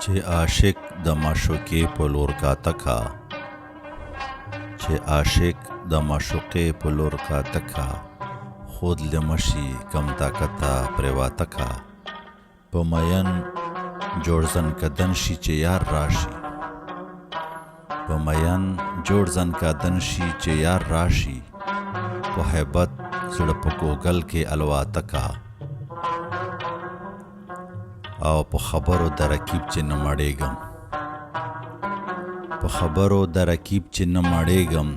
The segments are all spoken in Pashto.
چې عاشق د معشوقې په لور کاته کا، چې عاشق د معشوقې په لور کاته کا، خود لمشي کم طاقته پرواته کا. په مین جوړ زن کدن شي چې یار راشي، په مین جوړ زن کدن شي چې یار راشي، په هیبت زړه په کوګل کې الواته کا. او په خبرو د رکیب چې نه مړېږم، په خبرو د رکیب چې نه مړېږم،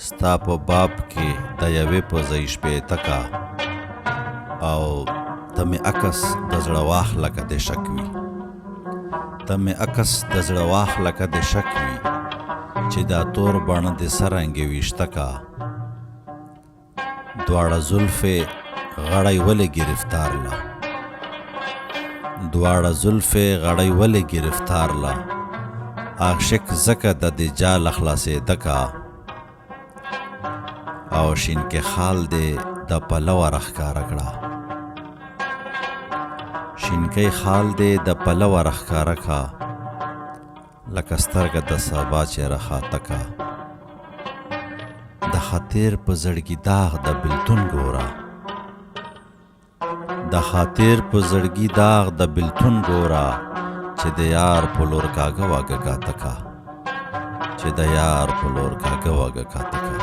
ستا په باب کې د یوې پزۍ شپېته کا. او ته مې عکس د زړه واخله که دې شک وي، ته مې عکس د زړه واخله که دې شک وي، چې دا تور بڼه دې څرنګې ویشته کا. دواړه زلفې غړی ولې ګرفتار له، دواړه زلفې غړی ولې ګرفتار له، عاشق ځکه د دې جال خلاصېده کا. او شینکې خال دې د پلوه راښکاره کړه، شینکۍ خال دې د پلوه راښکاره کا، لکه سترګه د سبا چې راخاته کا. د خاطر په زړګي داغ د بلتون ګوره، د خاطر په زړګي داغ د بلتون ګوره، چې د یار په لور کاږه واږه کاته کا، چې د یار په لور کاږه واږه کاته کا.